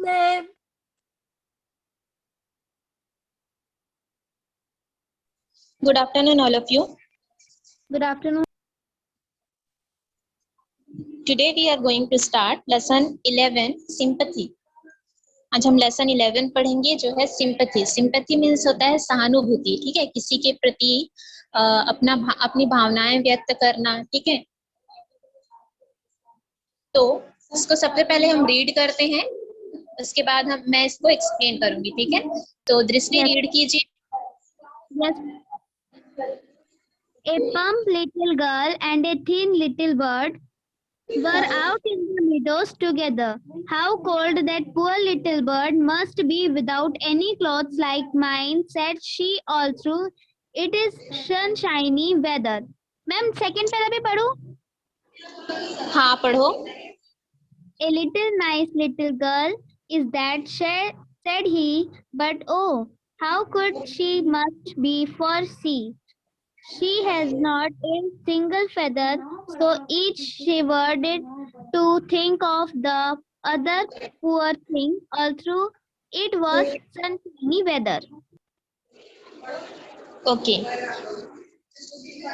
Ma'am. Good afternoon, all of you. Good afternoon. Today we are going to start lesson 11, sympathy. आज हम lesson 11 पढ़ेंगे जो है sympathy. Sympathy means होता है सहानुभूति, ठीक है, किसी के प्रति अपनी भावनाएं व्यक्त करना, ठीक है। तो इसको सबसे पहले हम रीड करते हैं, उसके बाद मैं इसको एक्सप्लेन करूंगी, ठीक है। तो दृष्टि रीड कीजिए। Yes. A plump little girl and a thin little bird were out in the meadows together. How cold that poor little bird must be without any clothes like mine, said she all through. It is sunshiny weather. Ma'am second para भी पढ़ूं? हाँ पढ़ो। A little nice little girl is that, said he, but oh, how could she must be for she? She has not a single feather, so each shivered to think of the other poor thing, although it was sunshiny weather. Okay,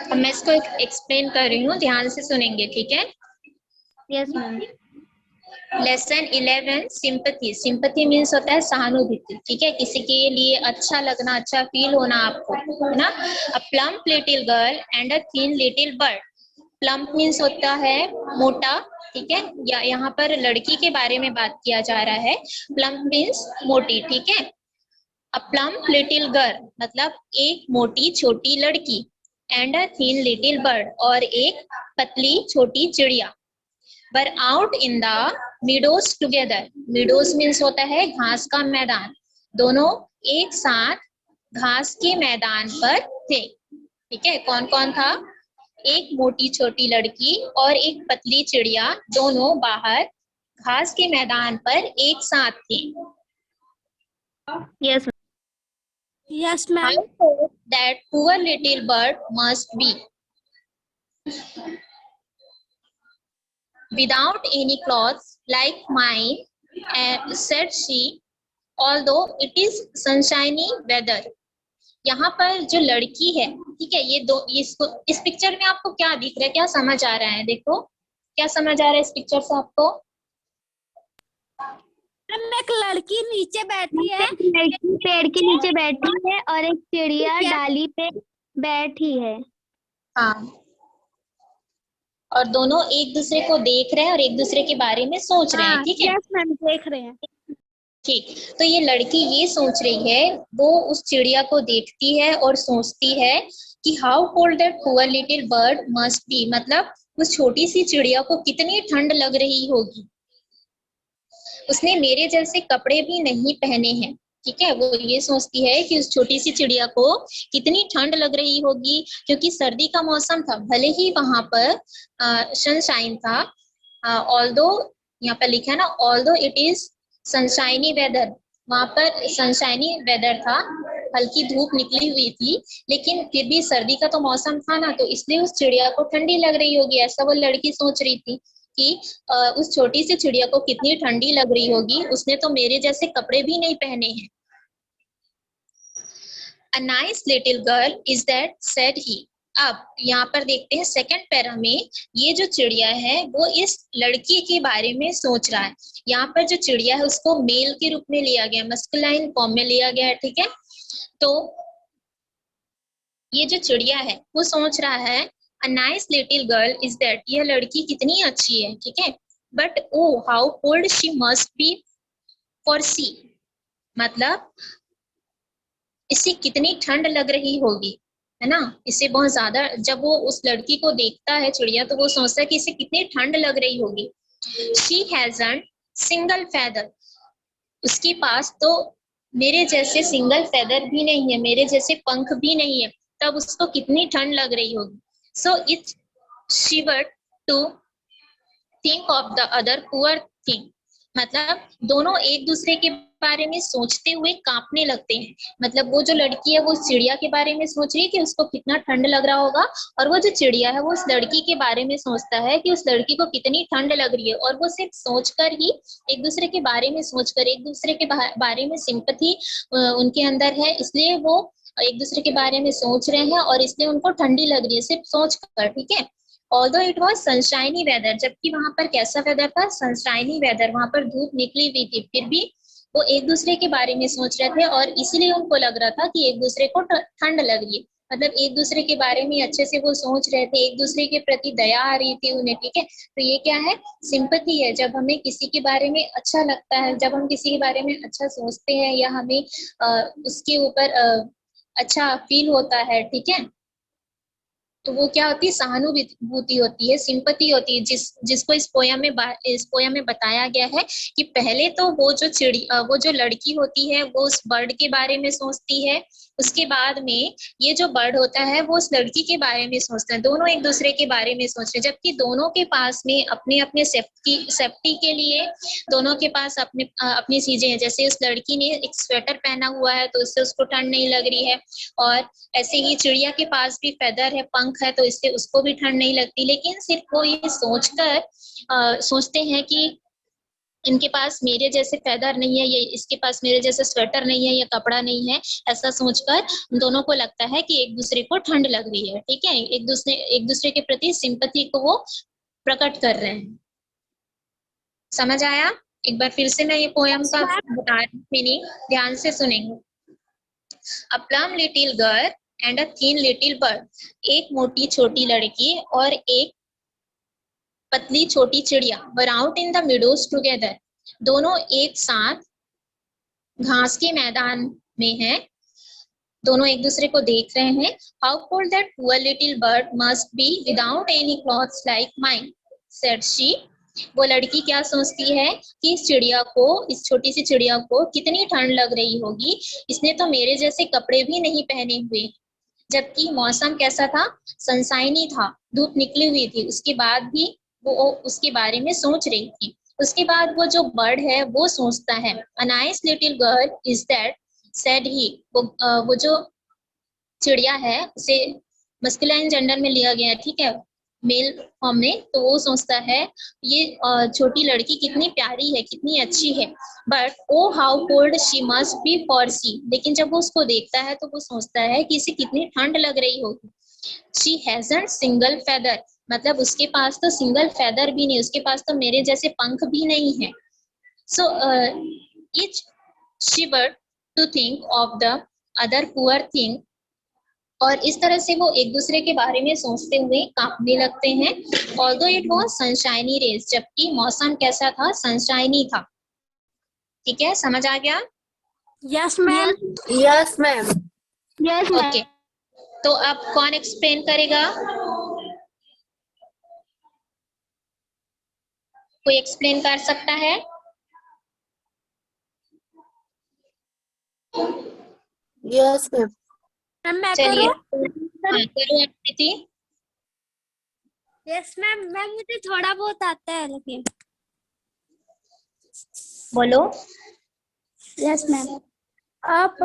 अब मैं इसको explain कर रही हूँ, ध्यान से सुनेंगे, ठीक है। Yes, ma'am. Lesson 11 sympathy. Sympathy means होता है सहानुभूति, ठीक है, किसी के लिए अच्छा लगना, अच्छा फील होना आपको, है ना। A plump little girl and a thin little bird. Plump means होता है मोटा, ठीक है, या यहाँ पर लड़की के बारे में बात किया जा रहा है। प्लम्प मीन्स मोटी, ठीक है। अ प्लम्प लिटिल गर्ल मतलब एक मोटी छोटी लड़की, and a thin little bird और एक पतली छोटी चिड़िया। Were out in the meadows together. Meadows means होता है घास का मैदान। दोनों एक साथ घास के मैदान पर थे, ठीक है। कौन कौन था? एक मोटी छोटी लड़की और एक पतली चिड़िया, दोनों बाहर घास के मैदान पर एक साथ थे। Yes. Yes, ma'am. How cold that poor little bird must be. Without any clothes like mine, said she, although it is sunshiny weather. यहाँ पर जो लड़की है, ठीक है, ये दो, इसको इस पिक्चर में आपको क्या दिख रहा है, क्या समझ आ रहा है? देखो क्या समझ आ रहा है इस पिक्चर से आपको? एक लड़की नीचे बैठी है, एक लड़की पेड़ के नीचे बैठी है और एक चिड़िया डाली पे बैठी है। हाँ, और दोनों एक दूसरे को देख रहे हैं और एक दूसरे के बारे में सोच रहे हैं, ठीक है। यस मैम, देख रहे हैं। ठीक, तो ये लड़की ये सोच रही है, वो उस चिड़िया को देखती है और सोचती है कि how cold that poor little bird must be, मतलब उस छोटी सी चिड़िया को कितनी ठंड लग रही होगी। उसने मेरे जैसे कपड़े भी नहीं पहने हैं, ठीक है। वो ये सोचती है कि उस छोटी सी चिड़िया को कितनी ठंड लग रही होगी, क्योंकि सर्दी का मौसम था, भले ही वहां पर सनशाइन था। ऑल्दो यहाँ पर लिखा है ना, ऑल्दो इट इज सनशाइनी वेदर, वहां पर सनशाइनी वेदर था, हल्की धूप निकली हुई थी, लेकिन फिर भी सर्दी का तो मौसम था ना, तो इसलिए उस चिड़िया को ठंडी लग रही होगी, ऐसा वो लड़की सोच रही थी कि उस छोटी सी चिड़िया को कितनी ठंडी लग रही होगी, उसने तो मेरे जैसे कपड़े भी नहीं पहने हैं। A nice little girl is that, said he. अब यहाँ पर देखते हैं सेकंड पैरा में, ये जो चिड़िया है वो इस लड़की के बारे में सोच रहा है। यहाँ पर जो चिड़िया है उसको मेल के रूप में लिया गया, मस्कुलाइन फॉर्म में लिया गया है, ठीक है। तो ये जो चिड़िया है वो सोच रहा है, a nice little girl is that, यह लड़की कितनी अच्छी है, ठीक है। But oh how cold she must be for she, मतलब इसे कितनी ठंड लग रही होगी, है ना। इसे बहुत ज्यादा, जब वो उस लड़की को देखता है चिड़िया, तो वो सोचता है कि इसे कितनी ठंड लग रही होगी। शी हैजंट सिंगल फेदर, उसके पास तो मेरे जैसे सिंगल फेदर भी नहीं है, मेरे जैसे पंख भी नहीं है, तब उसको कितनी ठंड लग रही होगी। So it shivered to think of the other poor thing, मतलब दोनों एक दूसरे के बारे में सोचते हुए कांपने लगते हैं। मतलब वो जो लड़की है वो चिड़िया के बारे में सोच रही है कि उसको कितना ठंड लग रहा होगा, और वो जो चिड़िया है वो उस लड़की के बारे में सोचता है कि उस लड़की को कितनी ठंड लग रही है। और वो सिर्फ सोचकर ही, एक दूसरे के बारे में सोचकर, एक दूसरे के बारे में सिंपैथी उनके अंदर है, इसलिए वो एक दूसरे के बारे में सोच रहे हैं और इसलिए उनको ठंडी लग रही है सिर्फ सोच कर। ठीक है, ऑल्दो इट वॉज सनशाइनी वेदर, जबकि वहां पर कैसा वेदर था, सनशाइनी वेदर, वहां पर धूप निकली हुई थी, फिर भी वो एक दूसरे के बारे में सोच रहे थे और इसीलिए उनको लग रहा था कि एक दूसरे को ठंड लग रही है। मतलब एक दूसरे के बारे में अच्छे से वो सोच रहे थे, एक दूसरे के प्रति दया आ रही थी उन्हें। ठीक है, तो ये क्या है, सिंपैथी है। जब हमें किसी के बारे में अच्छा लगता है, जब हम किसी के बारे में अच्छा सोचते हैं या हमें उसके ऊपर अच्छा फील होता है, ठीक है, तो वो क्या होती है, सहानुभूति होती है, सिंपैथी होती है, जिसको इस पोयम में बताया गया है कि पहले तो वो जो लड़की होती है वो उस बर्ड के बारे में सोचती है, उसके बाद में ये जो बर्ड होता है वो उस लड़की के बारे में सोचता है, दोनों एक दूसरे के बारे में सोच रहे हैं, जबकि दोनों के पास में अपने अपने सेफ्टी के लिए दोनों के पास अपनी चीजें हैं। जैसे उस लड़की ने एक स्वेटर पहना हुआ है तो उससे उसको ठंड नहीं लग रही है, और ऐसे ही चिड़िया के पास भी फेदर है, पंख है, तो इससे उसको भी ठंड नहीं लगती। लेकिन सिर्फ वो ये सोचते हैं कि इनके पास मेरे जैसे फेदर नहीं है, ये इसके पास मेरे जैसे स्वेटर नहीं है या कपड़ा नहीं है, ऐसा सोचकर दोनों को लगता है कि एक दूसरे को ठंड लग रही है। ठीक है, एक दूसरे के प्रति सिंपैथी को वो प्रकट कर रहे हैं। समझ आया? एक बार फिर से मैं ये पोयम का बता रही मीनिंग, ध्यान से सुनेंगे। A plump little girl and a thin little bird, एक मोटी छोटी लड़की और एक पतली छोटी चिड़िया, were out in the meadows together, दोनों एक साथ घास के मैदान में हैं, दोनों एक दूसरे को देख रहे हैं। How could that poor little bird must be without any clothes like mine, said she. वो लड़की क्या सोचती है कि इस चिड़िया को, इस छोटी सी चिड़िया को कितनी ठंड लग रही होगी, इसने तो मेरे जैसे कपड़े भी नहीं पहने हुए। जबकि मौसम कैसा था, सनशाइनी था, धूप निकली हुई थी, उसके बाद भी वो उसके बारे में सोच रही थी। उसके बाद वो जो बर्ड है वो सोचता है, A nice little girl is that, said he. वो जो चिड़िया है उसे मस्कुलाइन जेंडर में लिया गया है, ठीक है, मेल फॉर्म में, तो वो सोचता है ये छोटी लड़की कितनी प्यारी है, कितनी अच्छी है। But oh how cold she must be for she, लेकिन जब वो उसको देखता है तो वो सोचता है कि इसे कितनी ठंड लग रही होगी। शी हैजंट सिंगल फेदर, मतलब उसके पास तो सिंगल फेदर भी नहीं, उसके पास तो मेरे जैसे पंख भी नहीं है। सो etch shivered to think of the other poor thing, और इस तरह से वो एक दूसरे के बारे में सोचते हुए कांपने लगते हैं। Although it was sunshiny days, जबकि मौसम कैसा था, सनशाइनी था। ठीक है, समझ आ गया? Yes ma'am. Yes ma'am. Yes okay, तो अब कौन एक्सप्लेन करेगा? कोई एक्सप्लेन कर सकता है? Yes ma'am. मैं चलिए, करूं? हाँ, करो आप प्रीति। Yes ma'am. मैम मुझे थोड़ा बहुत आता है लेकिन। बोलो। Yes ma'am. आप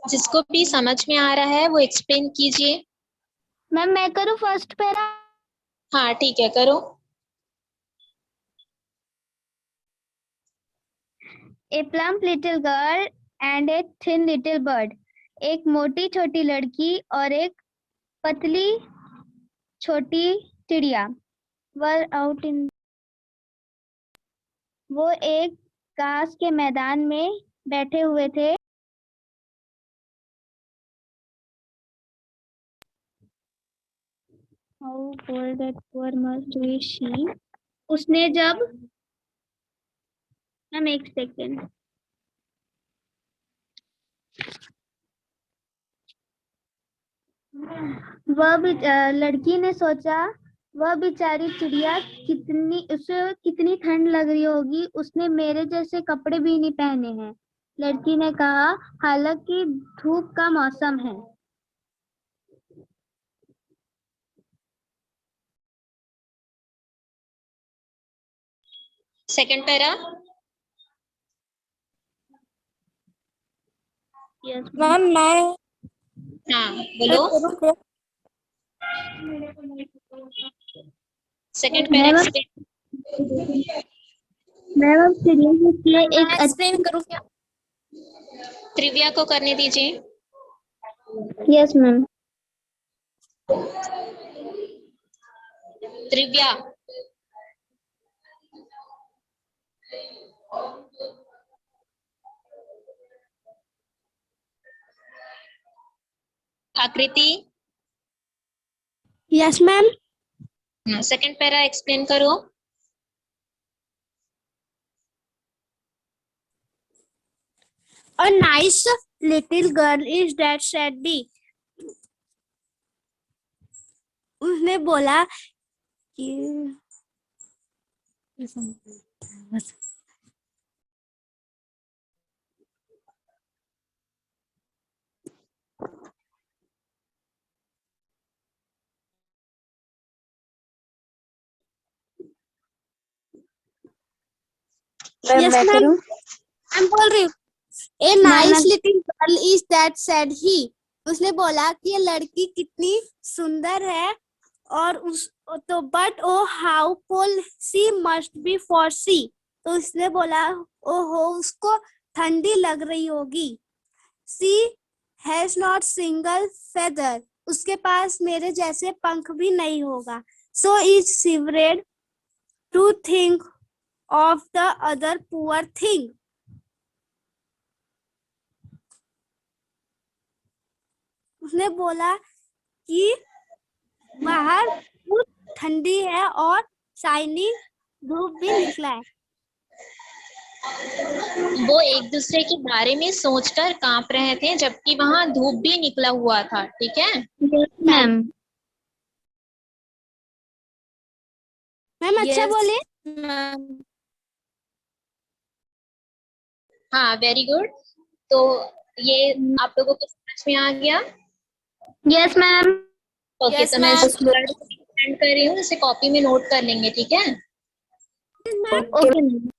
जिसको भी समझ में आ रहा है वो एक्सप्लेन कीजिए। मैम मैं करूँ फर्स्ट पैरा? हाँ ठीक है, करो। A plump little girl and a thin little bird, एक मोटी छोटी लड़की और एक पतली छोटी चिड़िया, were out in, वो एक घास के मैदान में बैठे हुए थे। How cold that poor must be she, उसने जब, मैम एक सेकेंड, लड़की ने सोचा वह बेचारी चिड़िया उसे कितनी ठंड लग रही होगी, उसने मेरे जैसे कपड़े भी नहीं पहने हैं, लड़की ने कहा, हालांकि धूप का मौसम है। Second para. यस मैम मैं हाँ बोलो। करूँ क्या? Second para ma'am explain. Ma'am serious के मैं एक एक्सप्लेन करूँ क्या? त्रिव्या को करने दीजिए। Yes ma'am. Trivya. Aakriti. Yes ma'am. Second para explain करो। A nice little girl is that said B. उसने बोला कि मैम यस मैं मैम करूँ? मैं बोल रही हूँ a nice little girl is that said he. उसने बोला कि ये लड़की कितनी सुंदर है और उस तो but oh how cold she must be for she. तो उसने बोला ओहो उसको ठंडी लग रही होगी। She has not single feather. उसके पास मेरे जैसे पंख भी नहीं होगा। So is shivered to think of the other poor thing. उसने बोला कि बाहर बहुत ठंडी है और शाइनिंग धूप भी निकला है। वो एक दूसरे के बारे में सोचकर कांप रहे थे जबकि वहां धूप भी निकला हुआ था। ठीक है। मैम। मैम अच्छा Yes, बोले। मैम। हाँ वेरी गुड। तो ये आप लोगों को समझ में आ गया? Yes ma'am. ओके Yes, तो मैं ma'am. सेंड कर रही हूँ, इसे कॉपी में नोट कर लेंगे। ठीक है। Ma'am okay ma'am.